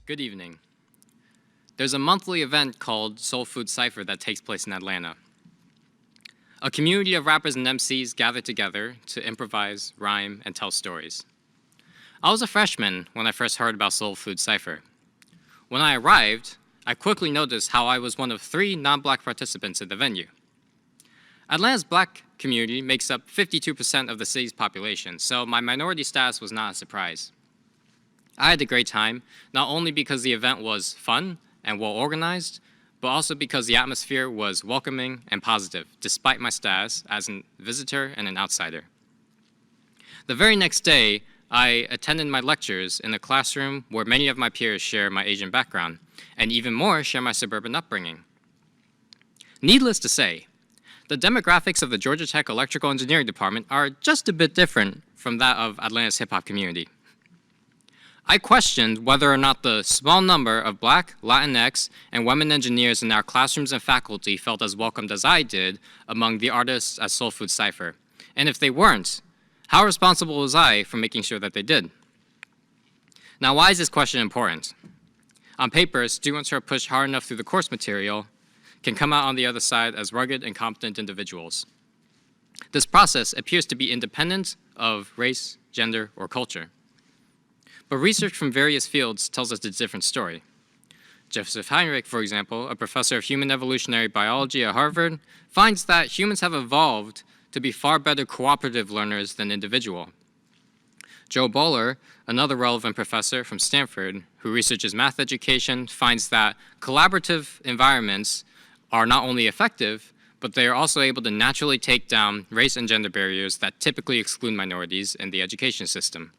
Good evening. There's a monthly event called Soul Food Cypher that takes place in Atlanta. A community of rappers and MCs gather together to improvise, rhyme, and tell stories. I was a freshman when I first heard about Soul Food Cypher. When I arrived, I quickly noticed how I was one of 3 non-black participants in the venue. Atlanta's black community makes up 52% of the city's population, so my minority status was not a surprise. I had a great time, not only because the event was fun and well organized, but also because the atmosphere was welcoming and positive, despite my status as a visitor and an outsider. The very next day, I attended my lectures in a classroom where many of my peers share my Asian background, and even more share my suburban upbringing. Needless to say, the demographics of the Georgia Tech Electrical Engineering Department are just a bit different from that of Atlanta's hip-hop community. I questioned whether or not the small number of Black, Latinx, and women engineers in our classrooms and faculty felt as welcomed as I did among the artists at Soul Food Cypher. And if they weren't, how responsible was I for making sure that they did? Now, why is this question important? On paper, students who are pushed hard enough through the course material can come out on the other side as rugged and competent individuals. This process appears to be independent of race, gender, or culture. But research from various fields tells us a different story. Joseph Heinrich, for example, a professor of human evolutionary biology at Harvard, finds that humans have evolved to be far better cooperative learners than individual. Joe Bowler, another relevant professor from Stanford, who researches math education, finds that collaborative environments are not only effective, but they are also able to naturally take down race and gender barriers that typically exclude minorities in the education system.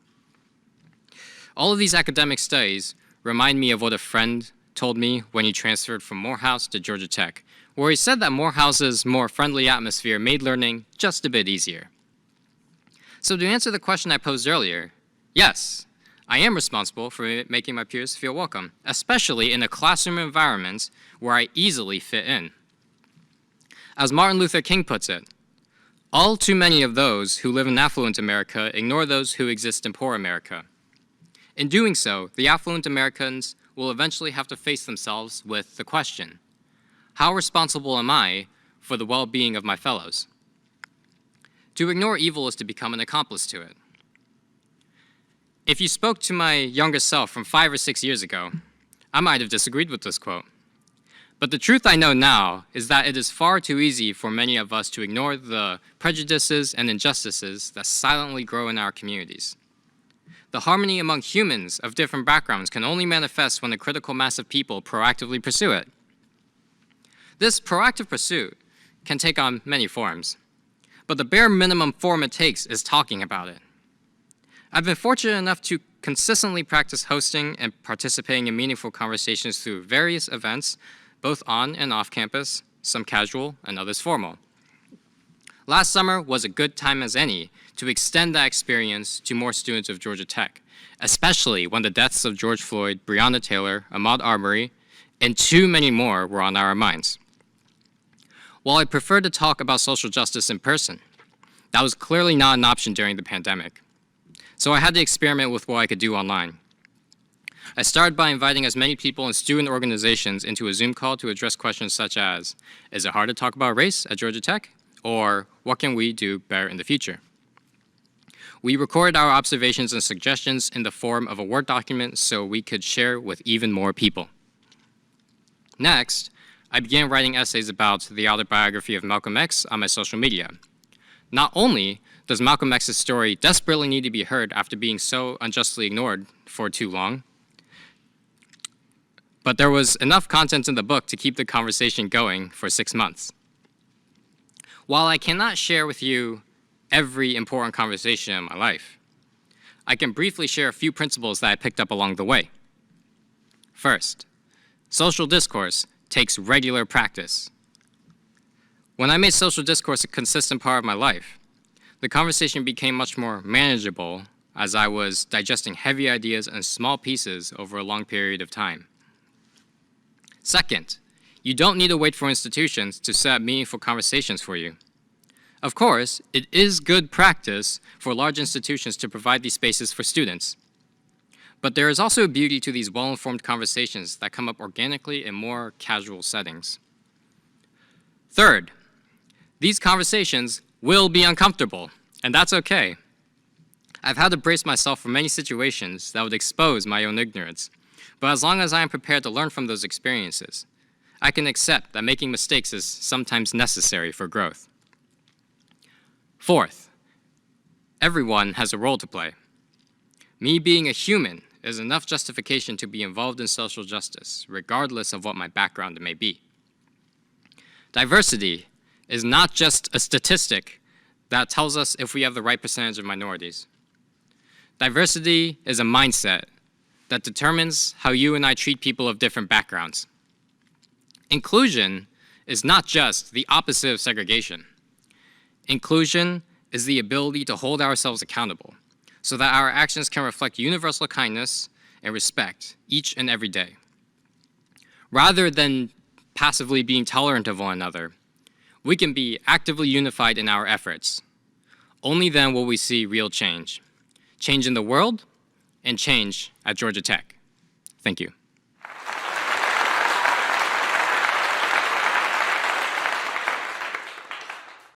All of these academic studies remind me of what a friend told me when he transferred from Morehouse to Georgia Tech, where he said that Morehouse's more friendly atmosphere made learning just a bit easier. So to answer the question I posed earlier, yes, I am responsible for making my peers feel welcome, especially in a classroom environment where I easily fit in. As Martin Luther King puts it, all too many of those who live in affluent America ignore those who exist in poor America. In doing so, the affluent Americans will eventually have to face themselves with the question, how responsible am I for the well-being of my fellows? To ignore evil is to become an accomplice to it. If you spoke to my younger self from 5 or 6 years ago, I might have disagreed with this quote. But the truth I know now is that it is far too easy for many of us to ignore the prejudices and injustices that silently grow in our communities. The harmony among humans of different backgrounds can only manifest when a critical mass of people proactively pursue it. This proactive pursuit can take on many forms, but the bare minimum form it takes is talking about it. I've been fortunate enough to consistently practice hosting and participating in meaningful conversations through various events, both on and off campus, some casual and others formal. Last summer was a good time as any to extend that experience to more students of Georgia Tech, especially when the deaths of George Floyd, Breonna Taylor, Ahmaud Arbery, and too many more were on our minds. While I prefer to talk about social justice in person, that was clearly not an option during the pandemic. So I had to experiment with what I could do online. I started by inviting as many people in student organizations into a Zoom call to address questions such as, is it hard to talk about race at Georgia Tech? Or what can we do better in the future? We recorded our observations and suggestions in the form of a Word document so we could share with even more people. Next, I began writing essays about the autobiography of Malcolm X on my social media. Not only does Malcolm X's story desperately need to be heard after being so unjustly ignored for too long, but there was enough content in the book to keep the conversation going for 6 months. While I cannot share with you every important conversation in my life, I can briefly share a few principles that I picked up along the way. First, social discourse takes regular practice. When I made social discourse a consistent part of my life, the conversation became much more manageable as I was digesting heavy ideas in small pieces over a long period of time. Second, you don't need to wait for institutions to set up meaningful conversations for you. Of course, it is good practice for large institutions to provide these spaces for students. But there is also a beauty to these well-informed conversations that come up organically in more casual settings. Third, these conversations will be uncomfortable, and that's okay. I've had to brace myself for many situations that would expose my own ignorance, but as long as I am prepared to learn from those experiences, I can accept that making mistakes is sometimes necessary for growth. Fourth, everyone has a role to play. Me being a human is enough justification to be involved in social justice, regardless of what my background may be. Diversity is not just a statistic that tells us if we have the right percentage of minorities. Diversity is a mindset that determines how you and I treat people of different backgrounds. Inclusion is not just the opposite of segregation. Inclusion is the ability to hold ourselves accountable so that our actions can reflect universal kindness and respect each and every day. Rather than passively being tolerant of one another, we can be actively unified in our efforts. Only then will we see real change. Change in the world and change at Georgia Tech. Thank you.